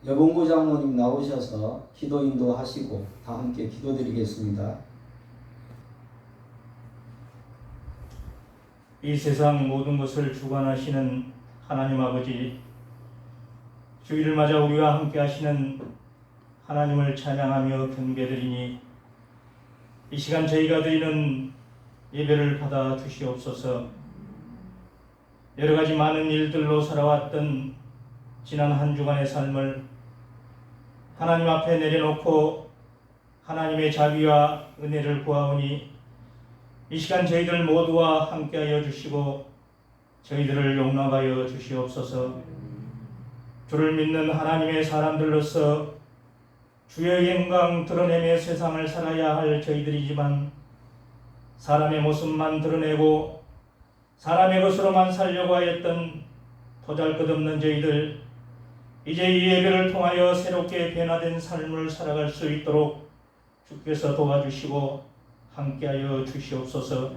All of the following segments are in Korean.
여봉구 장로님 나오셔서 기도 인도하시고 다 함께 기도드리겠습니다. 이 세상 모든 것을 주관하시는 하나님 아버지, 주일을 맞아 우리와 함께 하시는 하나님을 찬양하며 경배드리니 이 시간 저희가 드리는 예배를 받아 주시옵소서. 여러 가지 많은 일들로 살아왔던 지난 한 주간의 삶을 하나님 앞에 내려놓고 하나님의 자비와 은혜를 구하오니 이 시간 저희들 모두와 함께하여 주시고 저희들을 용납하여 주시옵소서. 주를 믿는 하나님의 사람들로서 주의 영광 드러내며 세상을 살아야 할 저희들이지만 사람의 모습만 드러내고 사람의 것으로만 살려고 하였던 보잘것없는 저희들, 이제 이 예배를 통하여 새롭게 변화된 삶을 살아갈 수 있도록 주께서 도와주시고 함께하여 주시옵소서.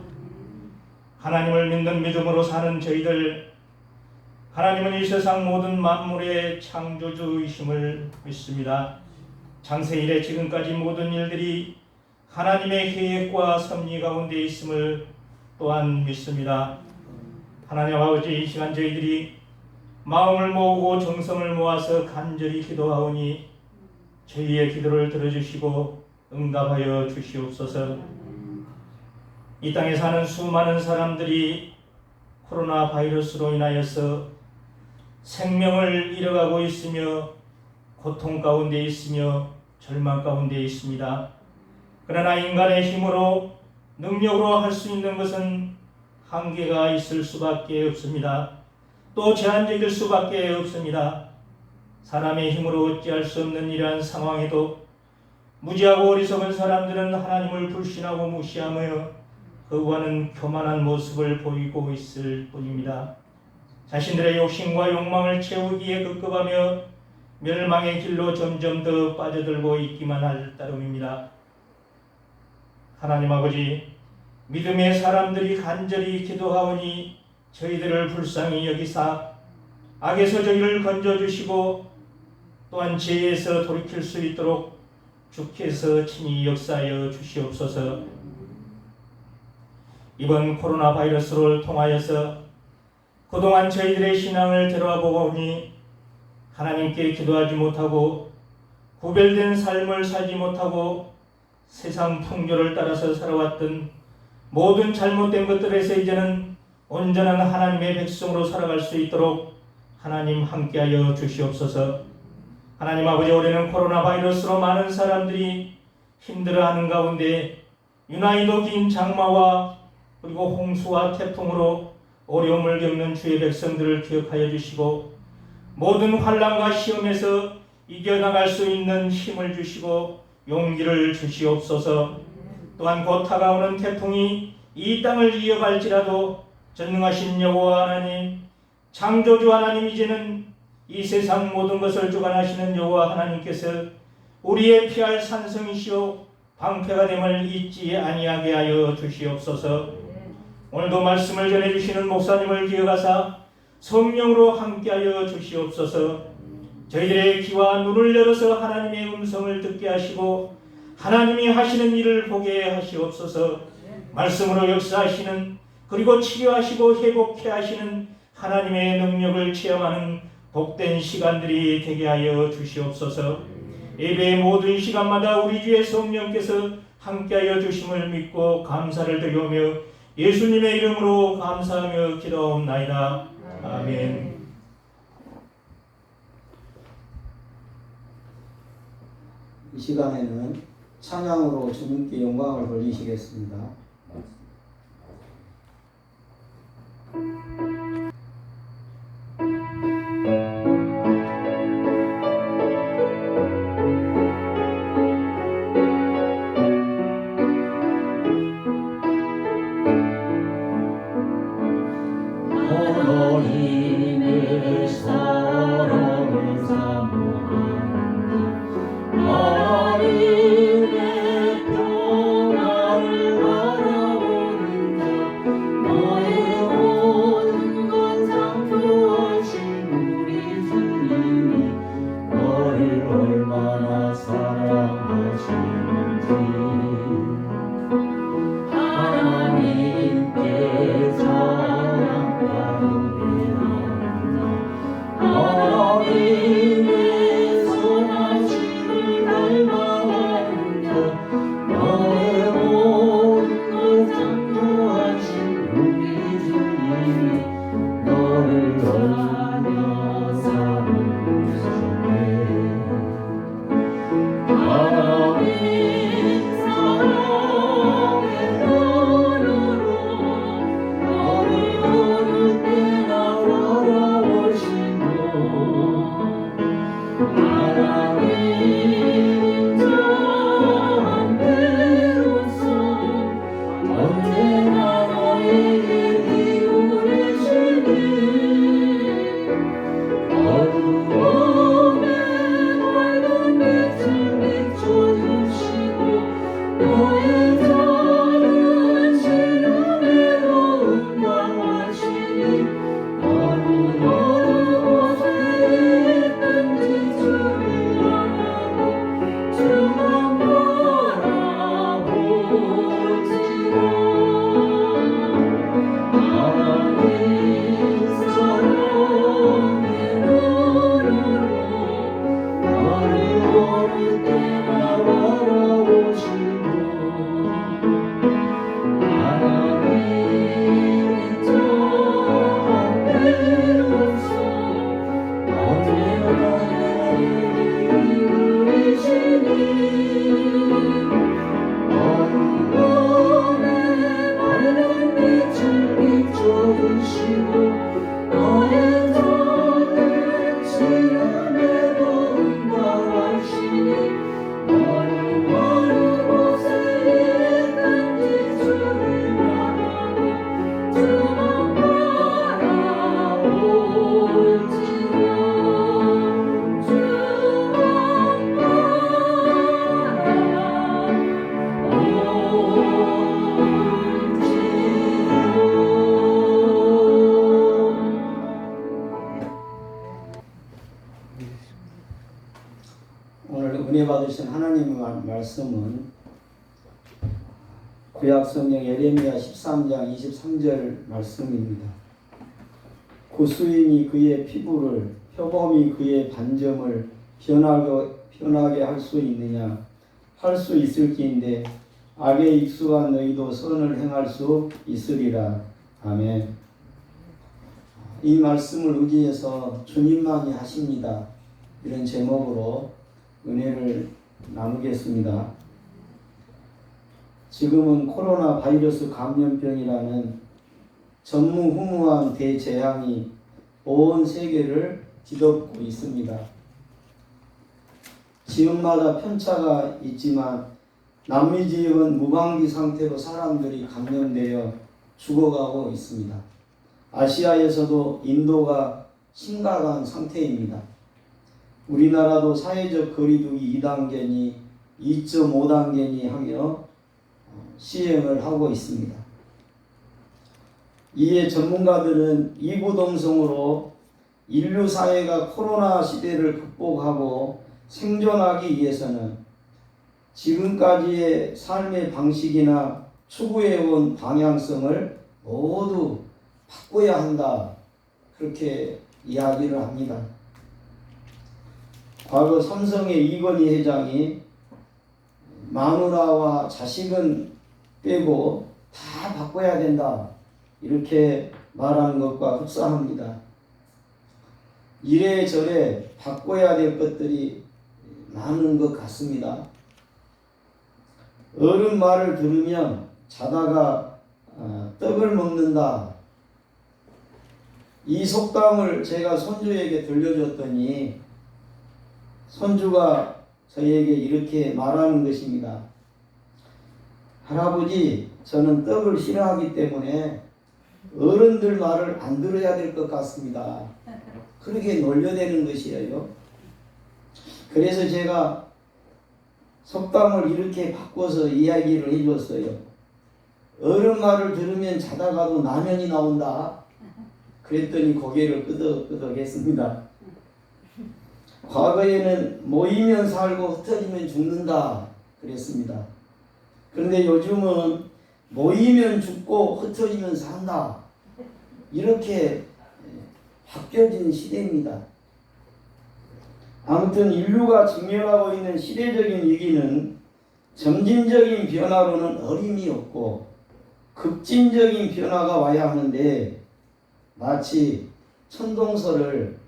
하나님을 믿는 믿음으로 사는 저희들, 하나님은 이 세상 모든 만물의 창조주이심을 믿습니다. 창세 이래 지금까지 모든 일들이 하나님의 계획과 섭리 가운데 있음을 또한 믿습니다. 하나님 아버지, 이 시간 저희들이 마음을 모으고 정성을 모아서 간절히 기도하오니 저희의 기도를 들어주시고 응답하여 주시옵소서. 이 땅에 사는 수많은 사람들이 코로나 바이러스로 인하여서 생명을 잃어가고 있으며 고통 가운데 있으며 절망 가운데 있습니다. 그러나 인간의 힘으로 능력으로 할 수 있는 것은 한계가 있을 수밖에 없습니다. 또 제한적일 수밖에 없습니다. 사람의 힘으로 어찌할 수 없는 이러한 상황에도 무지하고 어리석은 사람들은 하나님을 불신하고 무시하며 그와는 교만한 모습을 보이고 있을 뿐입니다. 자신들의 욕심과 욕망을 채우기에 급급하며 멸망의 길로 점점 더 빠져들고 있기만 할 따름입니다. 하나님 아버지, 믿음의 사람들이 간절히 기도하오니 저희들을 불쌍히 여기사 악에서 저희를 건져주시고 또한 죄에서 돌이킬 수 있도록 주께서 친히 역사하여 주시옵소서. 이번 코로나 바이러스를 통하여서 그동안 저희들의 신앙을 되돌아보니 하나님께 기도하지 못하고 구별된 삶을 살지 못하고 세상 풍조를 따라서 살아왔던 모든 잘못된 것들에서 이제는 온전한 하나님의 백성으로 살아갈 수 있도록 하나님 함께하여 주시옵소서. 하나님 아버지, 올해는 코로나 바이러스로 많은 사람들이 힘들어하는 가운데 유난히도 긴 장마와 그리고 홍수와 태풍으로 어려움을 겪는 주의 백성들을 기억하여 주시고 모든 환난과 시험에서 이겨나갈 수 있는 힘을 주시고 용기를 주시옵소서. 또한 곧 다가오는 태풍이 이 땅을 이어갈지라도 전능하신 여호와 하나님, 창조주 하나님, 이제는 이 세상 모든 것을 주관하시는 여호와 하나님께서 우리의 피할 산성이시오 방패가 됨을 잊지 아니하게 하여 주시옵소서. 오늘도 말씀을 전해주시는 목사님을 기억하사 성령으로 함께하여 주시옵소서. 저희들의 귀와 눈을 열어서 하나님의 음성을 듣게 하시고 하나님이 하시는 일을 보게 하시옵소서. 말씀으로 역사하시는, 그리고 치료하시고 회복케 하시는 하나님의 능력을 체험하는 복된 시간들이 되게 하여 주시옵소서. 예배의 모든 시간마다 우리 주의 성령께서 함께하여 주심을 믿고 감사를 드리오며 예수님의 이름으로 감사하며 기도하옵나이다. 아멘. 이 시간에는 찬양으로 주님께 영광을 돌리시겠습니다. 하나님의 사랑을 사모하는가, 하나님의 평화를 바라보는가. 은혜 받으신 하나님의 말씀은 구약성경 예레미야 13장 23절 말씀입니다. 구수인이 그의 피부를, 표범이 그의 반점을 변하게 할 수 있느냐? 할 수 있을지인데 악에 익숙한 너희도 선을 행할 수 있으리라. 아멘. 이 말씀을 의지해서 주님만이 하십니다. 이런 제목으로 은혜를 나누겠습니다. 지금은 코로나 바이러스 감염병이라는 전무후무한 대재앙이 온 세계를 뒤덮고 있습니다. 지역마다 편차가 있지만 남미 지역은 무방비 상태로 사람들이 감염되어 죽어가고 있습니다. 아시아에서도 인도가 심각한 상태입니다. 우리나라도 사회적 거리두기 2단계니 2.5단계니 하며 시행을 하고 있습니다. 이에 전문가들은 이구동성으로 인류 사회가 코로나 시대를 극복하고 생존하기 위해서는 지금까지의 삶의 방식이나 추구해온 방향성을 모두 바꿔야 한다. 그렇게 이야기를 합니다. 과거 삼성의 이건희 회장이 마누라와 자식은 빼고 다 바꿔야 된다. 이렇게 말하는 것과 흡사합니다. 이래저래 바꿔야 될 것들이 많은 것 같습니다. 어른 말을 들으면 자다가 떡을 먹는다. 이 속담을 제가 손주에게 들려줬더니 손주가 저에게 이렇게 말하는 것입니다. 할아버지, 저는 떡을 싫어하기 때문에 어른들 말을 안 들어야 될 것 같습니다. 그렇게 놀려대는 것이에요. 그래서 제가 속담을 이렇게 바꿔서 이야기를 해줬어요. 어른 말을 들으면 자다가도 라면이 나온다. 그랬더니 고개를 끄덕끄덕 했습니다. 과거에는 모이면 살고 흩어지면 죽는다 그랬습니다. 그런데 요즘은 모이면 죽고 흩어지면 산다. 이렇게 바뀌어진 시대입니다. 아무튼 인류가 직면하고 있는 시대적인 위기는 점진적인 변화로는 어림이 없고 급진적인 변화가 와야 하는데 마치 천동설을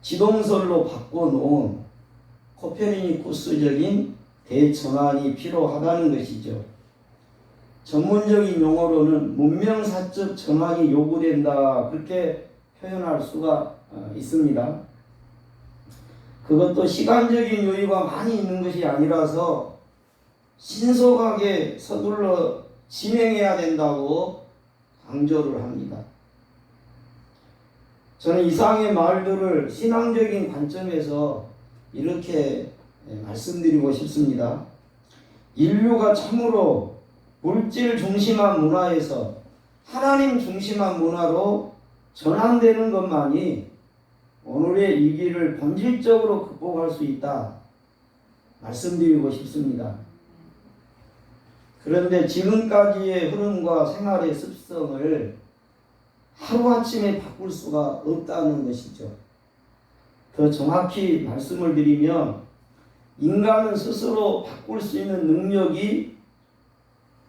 지동설로 바꿔놓은 코페르니쿠스적인 대전환이 필요하다는 것이죠. 전문적인 용어로는 문명사적 전환이 요구된다. 그렇게 표현할 수가 있습니다. 그것도 시간적인 여유가 많이 있는 것이 아니라서 신속하게 서둘러 진행해야 된다고 강조를 합니다. 저는 이상의 말들을 신앙적인 관점에서 이렇게 말씀드리고 싶습니다. 인류가 참으로 물질 중심한 문화에서 하나님 중심한 문화로 전환되는 것만이 오늘의 위기를 본질적으로 극복할 수 있다 말씀드리고 싶습니다. 그런데 지금까지의 흐름과 생활의 습성을 하루아침에 바꿀 수가 없다는 것이죠. 더 정확히 말씀을 드리면 인간은 스스로 바꿀 수 있는 능력이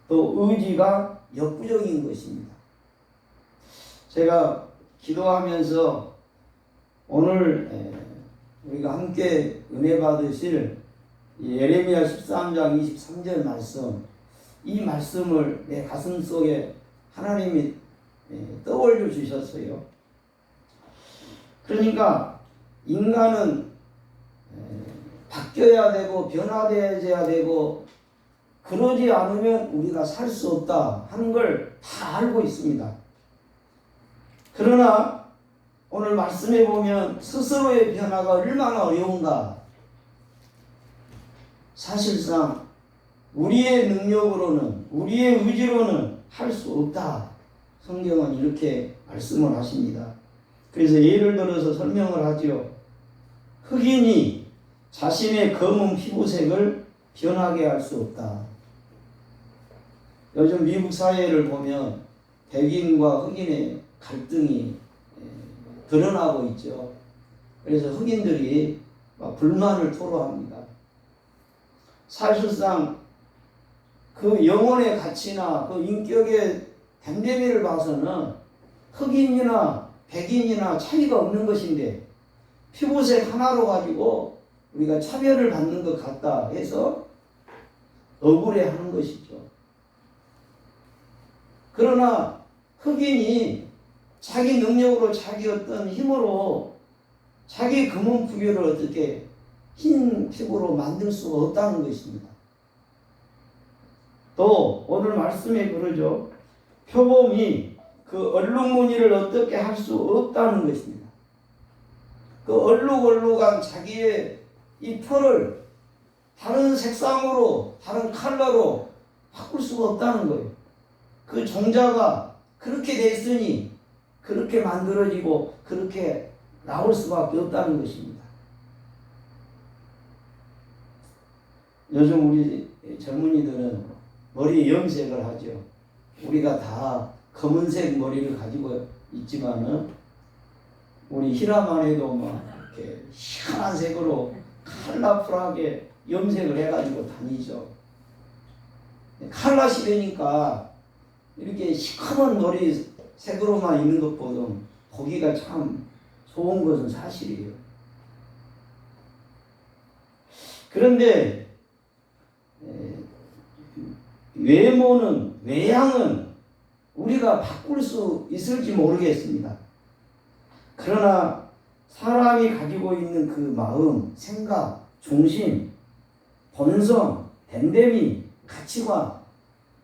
또 의지가 역부족인 것입니다. 제가 기도하면서 오늘 우리가 함께 은혜 받으실 예레미야 13장 23절 말씀, 이 말씀을 내 가슴 속에 하나님이 떠올려 주셨어요. 그러니까 인간은 바뀌어야 되고 변화되어야 되고 그러지 않으면 우리가 살 수 없다 하는 걸 다 알고 있습니다. 그러나 오늘 말씀해 보면 스스로의 변화가 얼마나 어려운가. 사실상 우리의 능력으로는 우리의 의지로는 할 수 없다. 성경은 이렇게 말씀을 하십니다. 그래서 예를 들어서 설명을 하죠. 흑인이 자신의 검은 피부색을 변하게 할 수 없다. 요즘 미국 사회를 보면 백인과 흑인의 갈등이 드러나고 있죠. 그래서 흑인들이 막 불만을 토로합니다. 사실상 그 영혼의 가치나 그 인격의 됨됨이를 봐서는 흑인이나 백인이나 차이가 없는 것인데 피부색 하나로 가지고 우리가 차별을 받는 것 같다 해서 억울해하는 것이죠. 그러나 흑인이 자기 능력으로 자기 어떤 힘으로 자기 검은 피부를 어떻게 흰 피부로 만들 수가 없다는 것입니다. 또 오늘 말씀에 그러죠. 표범이 그 얼룩무늬를 어떻게 할 수 없다는 것입니다. 그 얼룩얼룩한 자기의 이 털을 다른 색상으로 다른 컬러로 바꿀 수가 없다는 거예요. 그 종자가 그렇게 됐으니 그렇게 만들어지고 그렇게 나올 수밖에 없다는 것입니다. 요즘 우리 젊은이들은 머리에 염색을 하죠. 우리가 다 검은색 머리를 가지고 있지만은 우리 히라만 해도 막 이렇게 희한한 색으로 컬러풀하게 염색을 해가지고 다니죠. 칼라 시대니까 이렇게 시커먼 머리 색으로만 있는 것보다 보기가 참 좋은 것은 사실이에요. 그런데 외양은 우리가 바꿀 수 있을지 모르겠습니다. 그러나 사람이 가지고 있는 그 마음, 생각, 중심, 본성, 됨됨이, 가치관,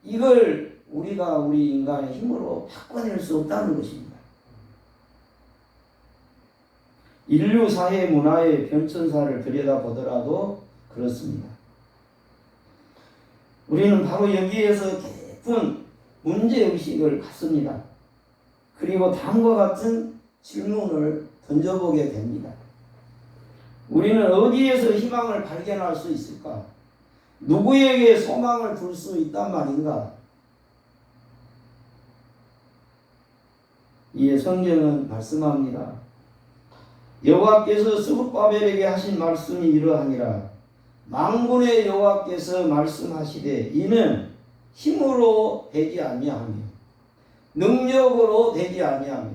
이걸 우리가 우리 인간의 힘으로 바꿔낼 수 없다는 것입니다. 인류 사회 문화의 변천사를 들여다보더라도 그렇습니다. 우리는 바로 여기에서 깊은 문제의식을 갖습니다. 그리고 다음과 같은 질문을 던져보게 됩니다. 우리는 어디에서 희망을 발견할 수 있을까? 누구에게 소망을 둘 수 있단 말인가? 이에 성경은 말씀합니다. 여호와께서 스룹바벨에게 하신 말씀이 이러하니라. 만군의 여호와께서 말씀하시되 이는 힘으로 되지 아니하며 능력으로 되지 아니하며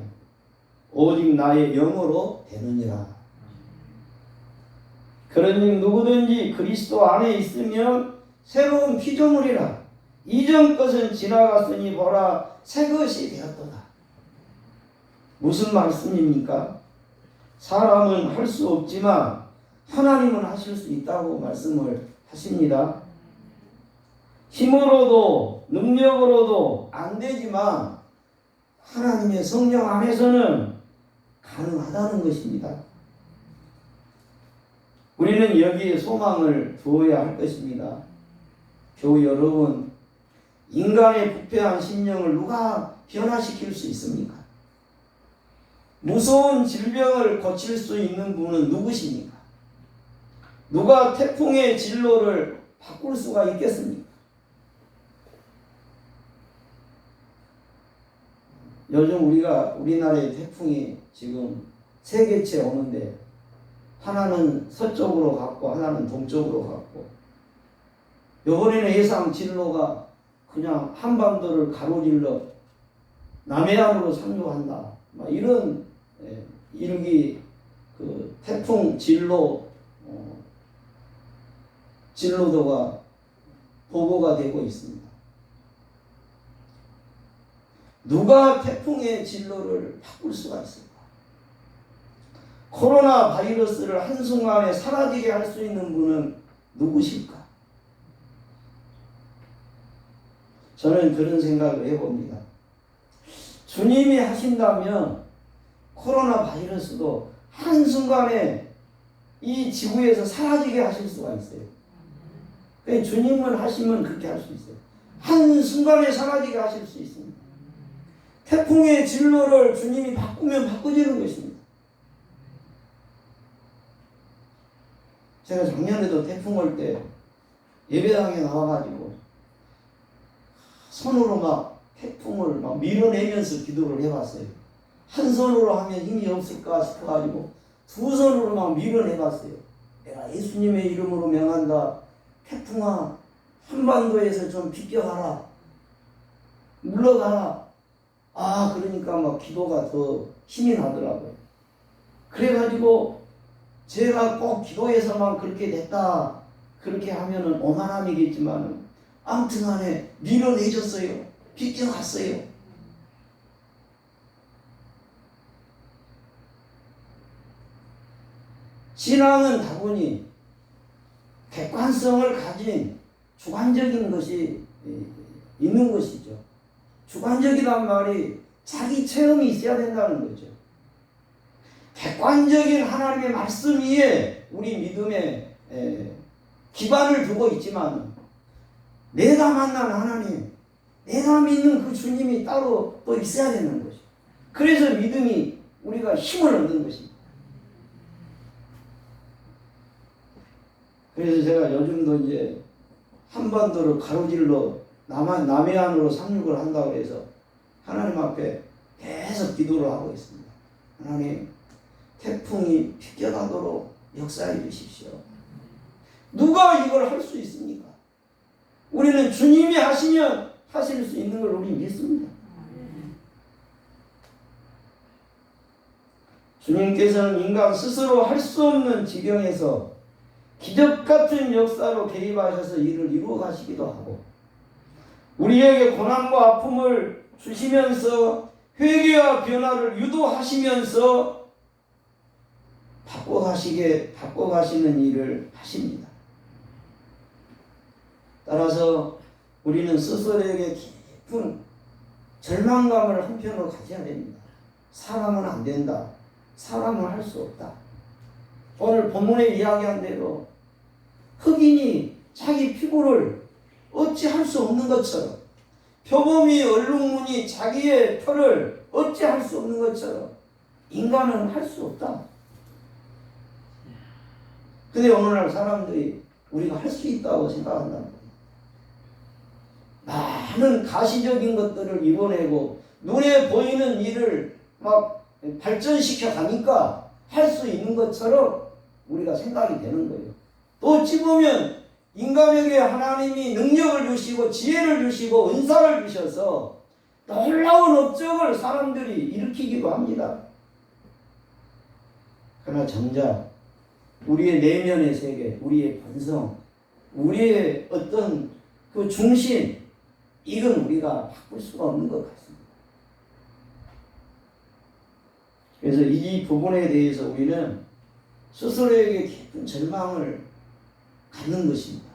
오직 나의 영으로 되느니라. 그러니 누구든지 그리스도 안에 있으면 새로운 피조물이라. 이전 것은 지나갔으니 보라 새 것이 되었도다. 무슨 말씀입니까? 사람은 할 수 없지만 하나님은 하실 수 있다고 말씀을 하십니다. 힘으로도 능력으로도 안 되지만 하나님의 성령 안에서는 가능하다는 것입니다. 우리는 여기에 소망을 두어야 할 것입니다. 교우 여러분, 인간의 부패한 심령을 누가 변화시킬 수 있습니까? 무서운 질병을 고칠 수 있는 분은 누구십니까? 누가 태풍의 진로를 바꿀 수가 있겠습니까? 요즘 우리나라의 태풍이 지금 세 개째 오는데 하나는 서쪽으로 갔고 하나는 동쪽으로 갔고 이번에는 예상 진로가 그냥 한반도를 가로질러 남해안으로 상륙한다. 이런 일기 그 태풍 진로도가 보고가 되고 있습니다. 누가 태풍의 진로를 바꿀 수가 있을까? 코로나 바이러스를 한순간에 사라지게 할 수 있는 분은 누구실까? 저는 그런 생각을 해봅니다. 주님이 하신다면 코로나 바이러스도 한순간에 이 지구에서 사라지게 하실 수가 있어요. 그러니까 주님을 하시면 그렇게 할 수 있어요. 한순간에 사라지게 하실 수 있습니다. 태풍의 진로를 주님이 바꾸면 바꿔지는 것입니다. 제가 작년에도 태풍 올 때 예배당에 나와가지고 손으로 막 태풍을 막 밀어내면서 기도를 해봤어요. 한 손으로 하면 힘이 없을까 싶어가지고 두 손으로 막 밀어내봤어요. 내가 예수님의 이름으로 명한다. 태풍아, 한반도에서 좀 비껴가라. 물러가라. 아, 그러니까 막 기도가 더 힘이 나더라고요. 그래가지고 제가 꼭 기도해서만 그렇게 됐다. 그렇게 하면은 오만함이겠지만 아무튼 간에 밀어내줬어요. 비껴갔어요. 신앙은 다분히 객관성을 가진 주관적인 것이 있는 것이죠. 주관적이란 말이 자기 체험이 있어야 된다는 거죠. 객관적인 하나님의 말씀 위에 우리 믿음의 기반을 두고 있지만 내가 만난 하나님, 내가 믿는 그 주님이 따로 또 있어야 되는 것이죠. 그래서 믿음이 우리가 힘을 얻는 것입니다. 그래서 제가 요즘도 이제 한반도를 가로질러 남해안으로 상륙을 한다고 해서 하나님 앞에 계속 기도를 하고 있습니다. 하나님, 태풍이 비껴가도록 역사해 주십시오. 누가 이걸 할 수 있습니까? 우리는 주님이 하시면 하실 수 있는 걸 우리 믿습니다. 주님께서는 인간 스스로 할 수 없는 지경에서 기적 같은 역사로 개입하셔서 일을 이루어 가시기도 하고 우리에게 고난과 아픔을 주시면서 회개와 변화를 유도하시면서 바꿔가시는 일을 하십니다. 따라서 우리는 스스로에게 깊은 절망감을 한편으로 가져야 됩니다. 사람은 안 된다. 사람은 할 수 없다. 오늘 본문에 이야기한 대로 흑인이 자기 피부를 어찌 할 수 없는 것처럼 표범이 얼룩무늬 자기의 털을 어찌 할 수 없는 것처럼 인간은 할 수 없다. 근데 오늘날 사람들이 우리가 할 수 있다고 생각한다는 거예요. 많은 가시적인 것들을 입어내고 눈에 보이는 일을 막 발전시켜 가니까 할 수 있는 것처럼 우리가 생각이 되는 거예요. 또 어찌 보면 인간에게 하나님이 능력을 주시고 지혜를 주시고 은사를 주셔서 놀라운 업적을 사람들이 일으키기도 합니다. 그러나 정작 우리의 내면의 세계, 우리의 본성, 우리의 어떤 그 중심, 이건 우리가 바꿀 수가 없는 것 같습니다. 그래서 이 부분에 대해서 우리는 스스로에게 깊은 절망을 갖는 것입니다.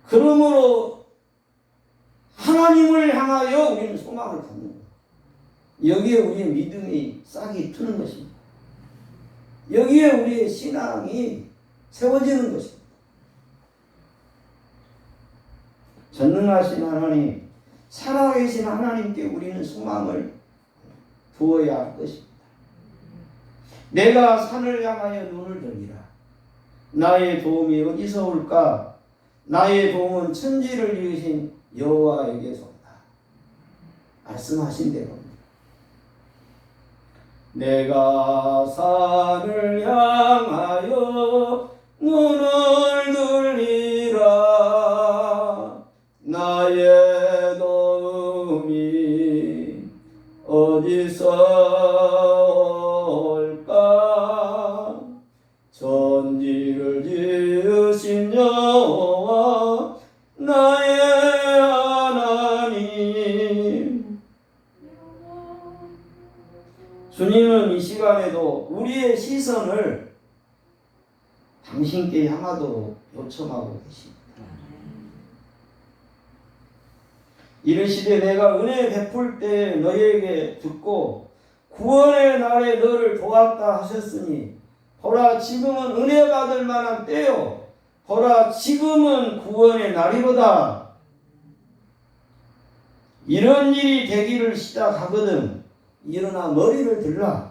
그러므로 하나님을 향하여 우리는 소망을 갖는 거예요. 여기에 우리의 믿음이 싹이 트는 것입니다. 여기에 우리의 신앙이 세워지는 것입니다. 전능하신 하나님, 살아계신 하나님께 우리는 소망을 두어야 할 것입니다. 내가 산을 향하여 눈을 들리라. 나의 도움이 어디서 올까? 나의 도움은 천지를 지으신 여호와에게서 온다. 말씀하신 대로입니다. 내가 산을 향하여 눈을 들리라. 나의 도움이 어디서 올까? 천지를 지으신 여호와 나의 하나님. 주님은 이 시간에도 우리의 시선을 당신께 향하도록 요청하고 계십니다. 이르시되 내가 은혜 베풀 때 너희에게 듣고 구원의 날에 너를 도왔다 하셨으니 보라 지금은 은혜 받을 만한 때요 보라 지금은 구원의 날이로다. 이런 일이 되기를 시작하거든 일어나 머리를 들라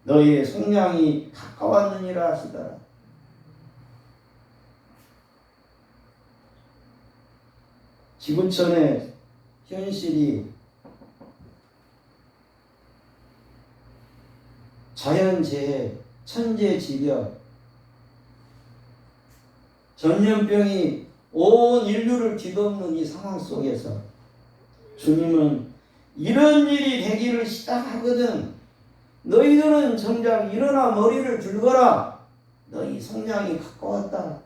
너희의 속량이 가까웠느니라 하시더라. 지구촌의 현실이 자연재해, 천재지변, 전염병이 온 인류를 뒤덮는 이 상황 속에서 주님은 이런 일이 되기를 시작하거든 너희들은 정작 일어나 머리를 들거라. 너희 성량이 가까웠다.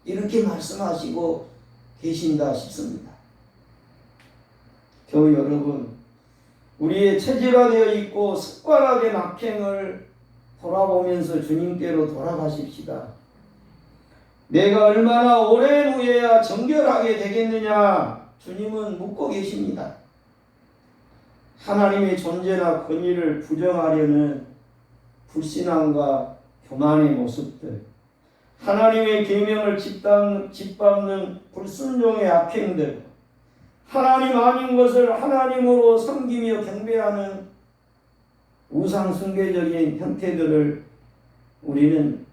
이렇게 말씀하시고 계신다 싶습니다. 교우 여러분, 우리의 체질화되어 있고 습관화된 악행을 돌아보면서 주님께로 돌아가십시다. 내가 얼마나 오랜 후에야 정결하게 되겠느냐? 주님은 묻고 계십니다. 하나님의 존재나 권위를 부정하려는 불신앙과 교만의 모습들, 하나님의 계명을 짓밟는 불순종의 악행들, 하나님 아닌 것을 하나님으로 섬기며 경배하는 우상 숭배적인 형태들을 우리는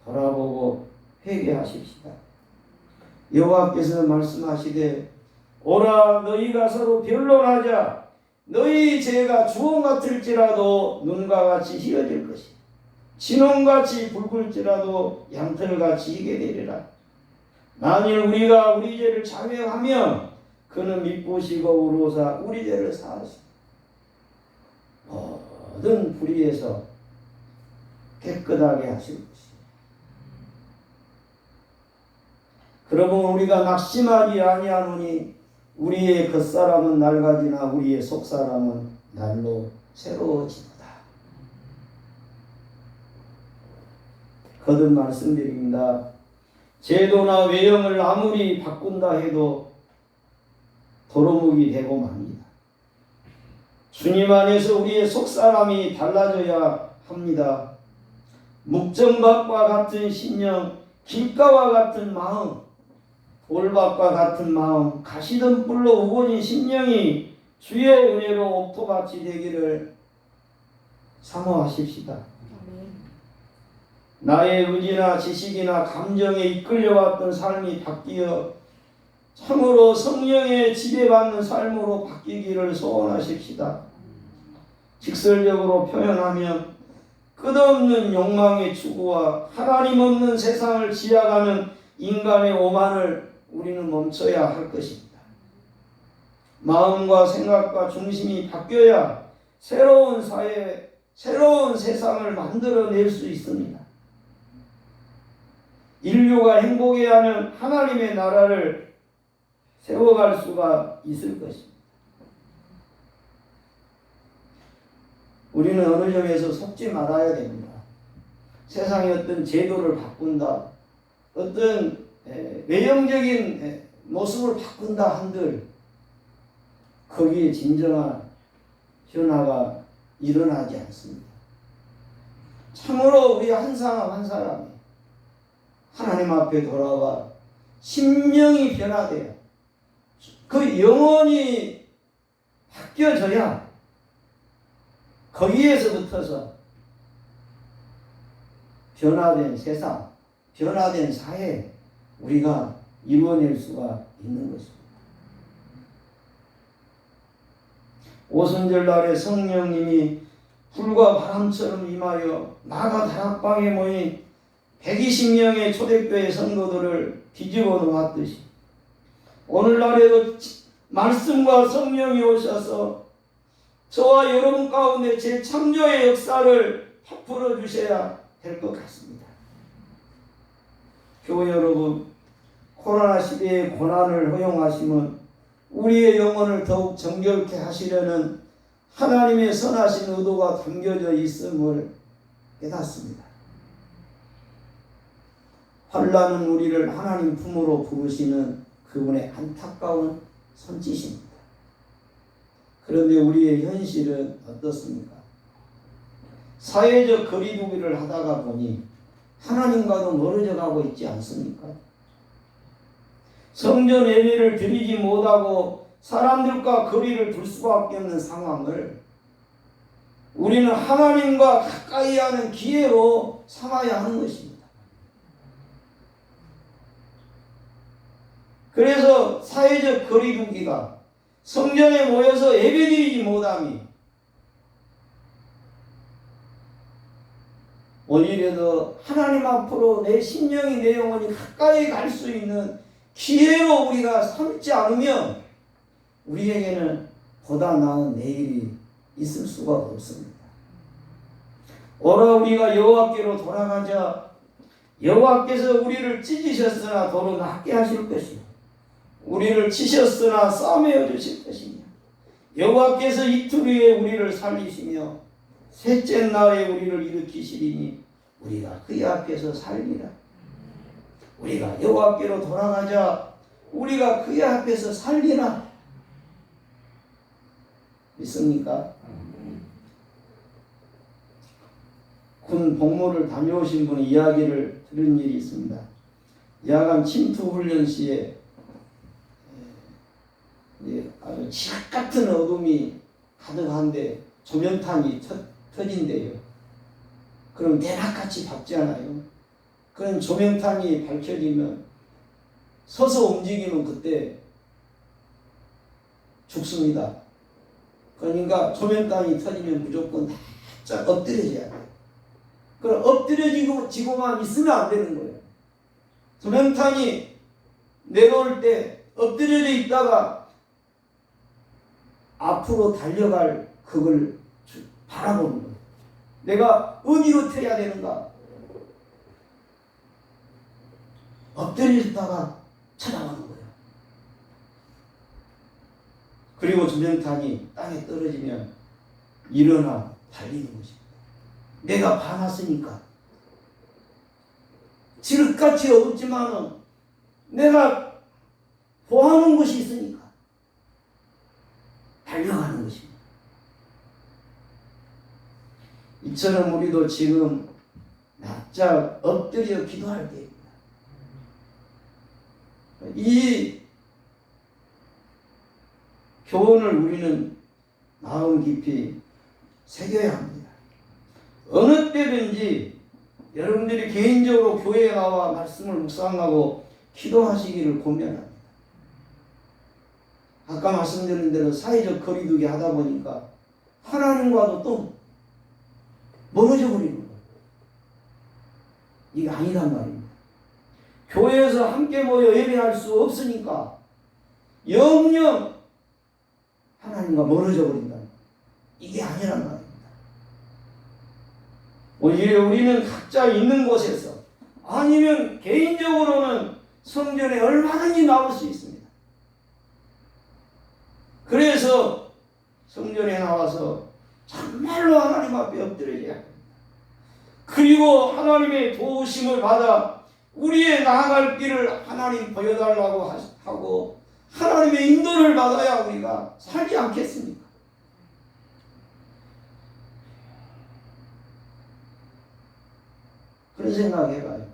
돌아보고 회개하십시다. 여호와께서 말씀하시되 오라 너희가 서로 변론하자. 너희 죄가 주홍 같을지라도 눈과 같이 희어질 것이 진홍같이 붉을지라도 양털같이 희게 되리라. 만일 우리가 우리 죄를 자명하면 그는 미쁘시고 우로사 우리 죄를 사하시고 모든 불의에서 깨끗하게 하실 것이다. 그러면 우리가 낙심하지 아니하노니 우리의 겉사람은 낡아지나 우리의 속사람은 날로 새로워지도다. 거듭 말씀드립니다. 제도나 외형을 아무리 바꾼다 해도 도루묵이 되고 맙니다. 주님 안에서 우리의 속사람이 달라져야 합니다. 묵정밭과 같은 심령, 길가와 같은 마음, 돌밭과 같은 마음, 가시던 뿔로 우거진 심령이 주의 은혜로 옥토밭이 되기를 사모하십시다. 나의 의지나 지식이나 감정에 이끌려왔던 삶이 바뀌어 참으로 성령의 지배받는 삶으로 바뀌기를 소원하십시다. 직설적으로 표현하면 끝없는 욕망의 추구와 하나님 없는 세상을 지향하는 인간의 오만을 우리는 멈춰야 할 것입니다. 마음과 생각과 중심이 바뀌어야 새로운 사회, 새로운 세상을 만들어낼 수 있습니다. 인류가 행복해하는 하나님의 나라를 세워갈 수가 있을 것입니다. 우리는 어느 점에서 속지 말아야 됩니다. 세상의 어떤 제도를 바꾼다, 어떤 외형적인 모습을 바꾼다 한들 거기에 진정한 변화가 일어나지 않습니다. 참으로 우리 한 사람 한 사람이 하나님 앞에 돌아와 심령이 변화돼요. 그 영혼이 바뀌어져야 거기에서부터서 변화된 세상, 변화된 사회 우리가 이루어낼 수가 있는 것입니다. 오순절 날에 성령님이 불과 바람처럼 임하여 나가 다락방에 모인 120명의 초대교회 성도들을 뒤집어 놓았듯이 오늘날에도 말씀과 성령이 오셔서 저와 여러분 가운데 재창조의 역사를 베풀어 주셔야 될 것 같습니다. 교회 여러분, 코로나 시대의 고난을 허용하시면 우리의 영혼을 더욱 정결케 하시려는 하나님의 선하신 의도가 담겨져 있음을 깨닫습니다. 환난은 우리를 하나님 품으로 부르시는 그분의 안타까운 손짓입니다. 그런데 우리의 현실은 어떻습니까? 사회적 거리두기를 하다가 보니 하나님과도 멀어져 가고 있지 않습니까? 성전 예배를 드리지 못하고 사람들과 거리를 둘 수밖에 없는 상황을 우리는 하나님과 가까이 하는 기회로 삼아야 하는 것입니다. 그래서 사회적 거리두기가, 성전에 모여서 예배드리지 못함이 오히려 더 하나님 앞으로 내 심령이, 내 영혼이 가까이 갈 수 있는 기회로 우리가 삼지 않으면 우리에게는 보다 나은 내일이 있을 수가 없습니다. 오라 우리가 여호와께로 돌아가자. 여호와께서 우리를 찢으셨으나 도로 낫게 하실 것이요, 우리를 치셨으나 싸매어 주실 것이며, 여호와께서 이틀 후에 우리를 살리시며 셋째 날에 우리를 일으키시리니 우리가 그의 앞에서 살리라. 우리가 여호와께로 돌아가자. 우리가 그의 앞에서 살리라. 믿습니까? 군 복무를 다녀오신 분의 이야기를 들은 일이 있습니다. 야간 침투 훈련 시에 아주 칠흑 같은 어둠이 가득한데 조명탄이 터진대요. 그럼 대낮같이 밝잖아요. 그런 조명탄이 밝혀지면 서서 움직이면 그때 죽습니다. 그러니까 조명탄이 터지면 무조건 딱 엎드려져야 돼요. 그럼 엎드려지고만 있으면 안 되는 거예요. 조명탄이 내려올 때 엎드려져 있다가 앞으로 달려갈 그걸 바라보는 거예요. 내가 어디로 튀어야 되는가? 엎드렸다가 찾아가는 거예요. 그리고 조명탄이 땅에 떨어지면 일어나 달리는 것입니다. 내가 봐놨으니까. 지륵같이 어둡지만은 내가 보아하는 것이 있으니까 달려가는 것입니다. 이처럼 우리도 지금 납작 엎드려 기도할 때입니다. 이 교훈을 우리는 마음 깊이 새겨야 합니다. 어느 때든지 여러분들이 개인적으로 교회에 나와 말씀을 묵상하고 기도하시기를 권면합니다. 아까 말씀드린 대로 사회적 거리두기 하다 보니까 하나님과도 또 멀어져 버리는 거예요. 이게 아니란 말입니다. 교회에서 함께 모여 예배할 수 없으니까 영영 하나님과 멀어져 버린다. 이게 아니란 말입니다. 오히려 우리는 각자 있는 곳에서 아니면 개인적으로는 성전에 얼마든지 나올 수 있습니다. 그래서 성전에 나와서 정말로 하나님 앞에 엎드려야 합니다. 그리고 하나님의 도우심을 받아 우리의 나아갈 길을 하나님 보여달라고 하고 하나님의 인도를 받아야 우리가 살지 않겠습니까? 그런 생각 해봐요.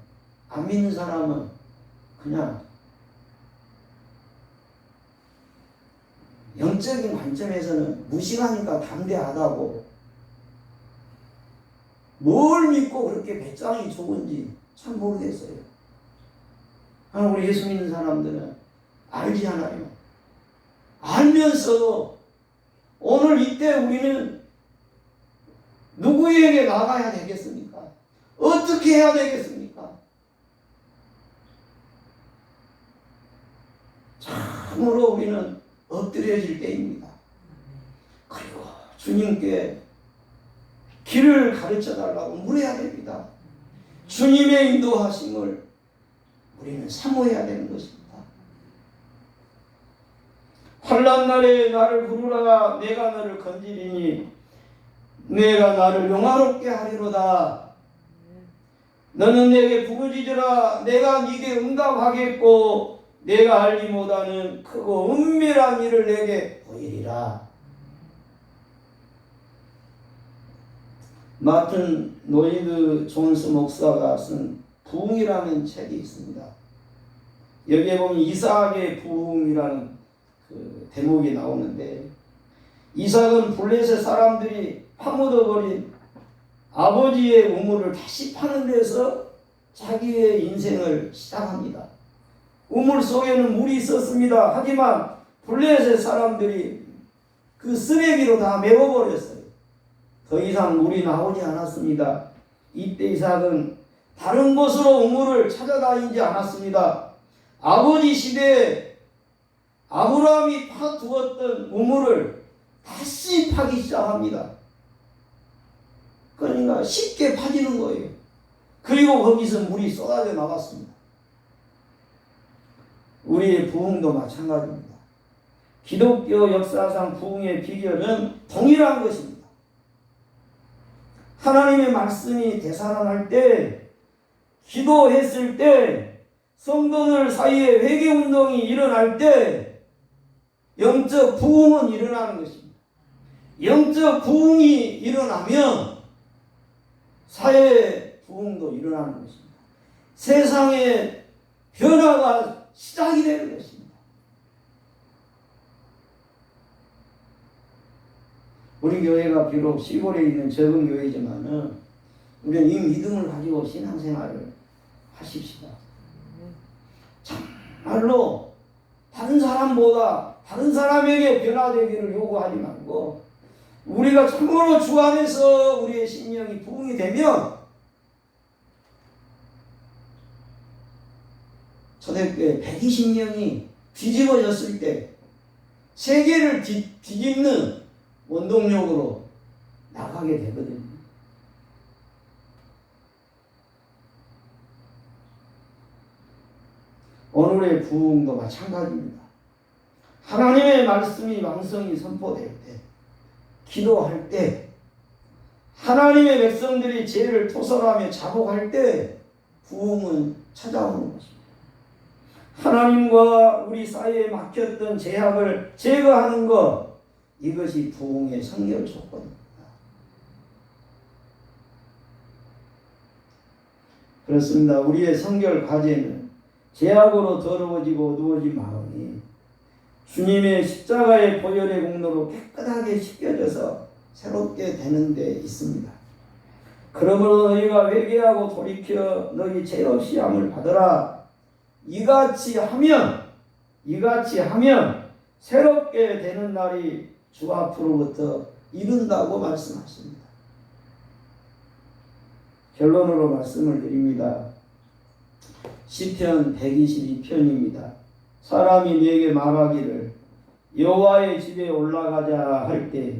안 믿는 사람은 그냥 영적인 관점에서는 무식하니까 담대하다고, 뭘 믿고 그렇게 배짱이 좋은지 참 모르겠어요. 우리 예수 믿는 사람들은 알지 않아요. 알면서도 오늘 이때 우리는 누구에게 나가야 되겠습니까? 어떻게 해야 되겠습니까? 참으로 우리는 엎드려질 때입니다. 그리고 주님께 길을 가르쳐 달라고 물어야 됩니다. 주님의 인도하심을 우리는 사모해야 되는 것입니다. 환난 날에 나를 부르라. 내가 너를 건지리니 내가 나를 영화롭게 하리로다. 너는 내게 부르짖으라. 내가 네게 응답하겠고 내가 알지 못하는 크고 은밀한 일을 내게 보이리라. 마틴 노이드 존스 목사가 쓴 부흥이라는 책이 있습니다. 여기에 보면 이삭의 부흥이라는 그 대목이 나오는데, 이삭은 블레셋 사람들이 파묻어버린 아버지의 우물을 다시 파는 데서 자기의 인생을 시작합니다. 우물 속에는 물이 있었습니다. 하지만 블레셋 사람들이 그 쓰레기로 다 메워버렸어요. 더 이상 물이 나오지 않았습니다. 이때 이삭은 다른 곳으로 우물을 찾아다니지 않았습니다. 아버지 시대에 아브라함이 파두었던 우물을 다시 파기 시작합니다. 그러니까 쉽게 파지는 거예요. 그리고 거기서 물이 쏟아져 나왔습니다. 우리의 부흥도 마찬가지입니다. 기독교 역사상 부흥의 비결은 동일한 것입니다. 하나님의 말씀이 되살아날 때, 기도했을 때, 성도들 사이에 회개운동이 일어날 때 영적 부흥은 일어나는 것입니다. 영적 부흥이 일어나면 사회 부흥도 일어나는 것입니다. 세상의 변화가 시작이 되는 것입니다. 우리 교회가 비록 시골에 있는 적은 교회지만은 우리는 이 믿음을 가지고 신앙생활을 하십시다. 정말로 다른 사람보다 다른 사람에게 변화되기를 요구하지 말고 우리가 참으로 주 안에서 우리의 심령이 부흥이 되면 초대교회 120명이 뒤집어졌을 때 세계를 뒤집는 원동력으로 나가게 되거든요. 오늘의 부흥도 마찬가지입니다. 하나님의 말씀이 왕성히 선포될 때, 기도할 때, 하나님의 백성들이 죄를 토설하며 자복할 때 부흥은 찾아오는 것입니다. 하나님과 우리 사이에 막혔던 제약을 제거하는 것, 이것이 부흥의 선결 조건입니다. 그렇습니다. 우리의 선결 과제는 제약으로 더러워지고 어두워진 마음이 주님의 십자가의 보혈의 공로로 깨끗하게 씻겨져서 새롭게 되는 데 있습니다. 그러므로 너희가 회개하고 돌이켜 너희 죄 없이 함을 받으라. 이같이 하면 새롭게 되는 날이 주 앞으로부터 이른다고 말씀하십니다. 결론으로 말씀을 드립니다. 시편 122편입니다. 사람이 내게 말하기를 여호와의 집에 올라가자 할 때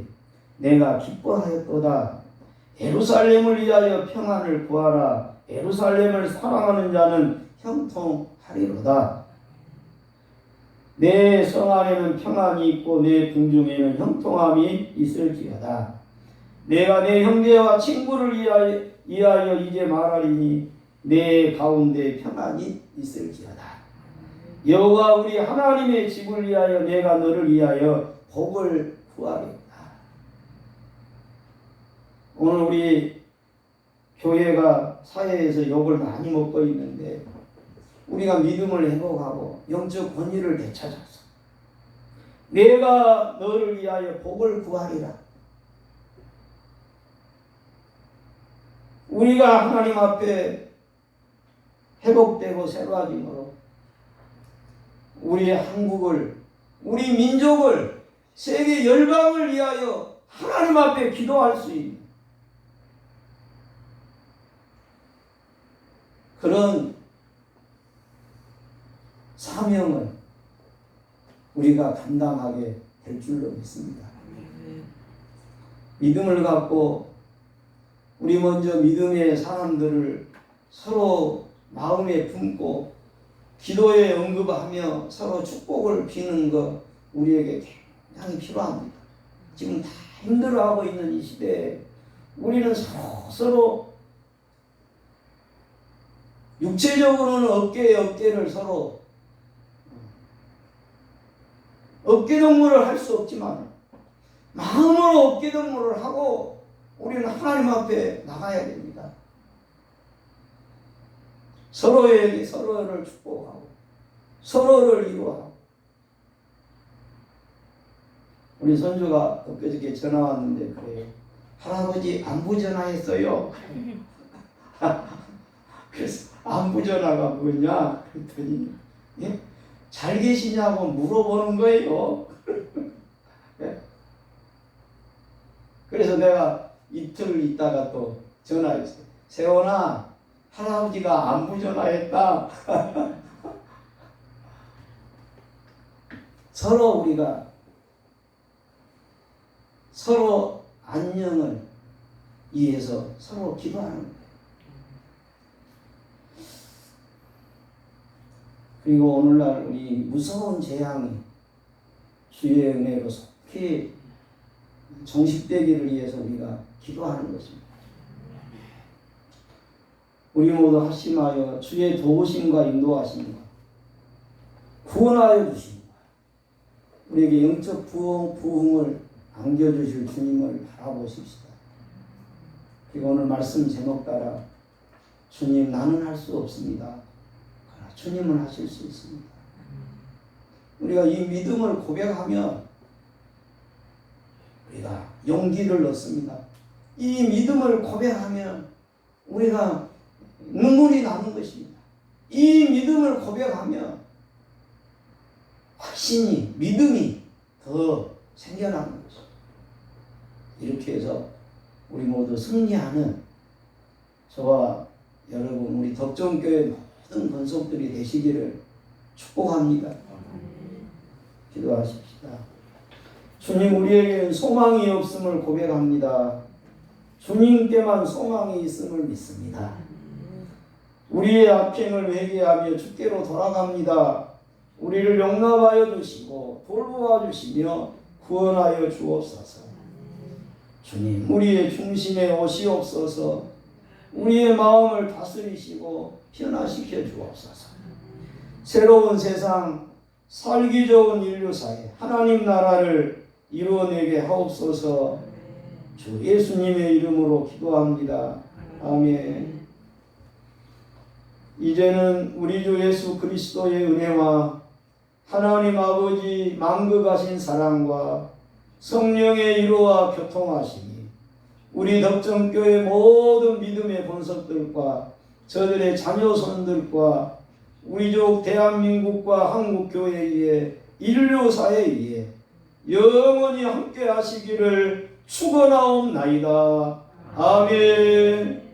내가 기뻐하였도다. 예루살렘을 위하여 평안을 구하라. 예루살렘을 사랑하는 자는 형통하리로다. 내 성 안에는 평안이 있고 내 궁중에는 형통함이 있을지어다. 내가 내 형제와 친구를 위하여 이제 말하리니 내 가운데 평안이 있을지어다. 여호와 우리 하나님의 집을 위하여 내가 너를 위하여 복을 구하리로다. 오늘 우리 교회가 사회에서 욕을 많이 먹고 있는데 우리가 믿음을 회복하고 영적 권위를 되찾아서 내가 너를 위하여 복을 구하리라. 우리가 하나님 앞에 회복되고 새로워짐으로 우리 한국을, 우리 민족을, 세계 열방을 위하여 하나님 앞에 기도할 수 있는 그런 사명을 우리가 감당하게 될 줄로 믿습니다. 믿음을 갖고 우리 먼저 믿음의 사람들을 서로 마음에 품고 기도에 응급하며 서로 축복을 비는 것 우리에게 굉장히 필요합니다. 지금 다 힘들어하고 있는 이 시대에 우리는 서로 육체적으로는 어깨에 어깨를 서로 어깨동무를 할 수 없지만 마음으로 어깨동무를 하고 우리는 하나님 앞에 나가야 됩니다. 서로에게 서로를 축복하고 서로를 이루하고. 우리 손주가 엊그저께 전화 왔는데 그래요. 할아버지 안부 전화했어요. 그래서 안부 전화가 뭐냐 그랬더니 예? 잘 계시냐고 물어보는 거예요. 예? 그래서 내가 이틀 있다가 또 전화했어요. 세원아, 할아버지가 안부 전화했다. 서로 우리가 서로 안녕을 위해서 서로 기도하는 거예요. 그리고 오늘날 우리 무서운 재앙이 주의 은혜로 속히 종식되기를 위해서 우리가 기도하는 것입니다. 우리 모두 합심하여 주의 도우심과 인도하심과 구원하여 주심과 우리에게 영적 부흥을 안겨주실 주님을 바라보십시다. 그리고 오늘 말씀 제목 따라 주님, 나는 할 수 없습니다. 그러나 주님은 하실 수 있습니다. 우리가 이 믿음을 고백하며 우리가 용기를 얻습니다. 이 믿음을 고백하면 우리가 눈물이 나는 것입니다. 이 믿음을 고백하면 확신이, 믿음이 더 생겨나는 것입니다. 이렇게 해서 우리 모두 승리하는 저와 여러분, 우리 덕정교회 모든 권속들이 되시기를 축복합니다. 기도하십시다. 주님, 우리에게는 소망이 없음을 고백합니다. 주님께만 소망이 있음을 믿습니다. 우리의 악행을 회개하며 주께로 돌아갑니다. 우리를 용납하여 주시고 돌보아 주시며 구원하여 주옵소서. 주님, 우리의 중심에 오시옵소서. 우리의 마음을 다스리시고 변화시켜 주옵소서. 새로운 세상, 살기 좋은 인류사에 하나님 나라를 이루어내게 하옵소서. 주 예수님의 이름으로 기도합니다. 아멘. 이제는 우리 주 예수 그리스도의 은혜와 하나님 아버지 만극하신 사랑과 성령의 위로와 교통하심이 우리 덕정교회 모든 믿음의 본석들과 저들의 자녀손들과 우리 족 대한민국과 한국교회에 인류사회에 영원히 함께 하시기를 축원하옵나이다. 아멘.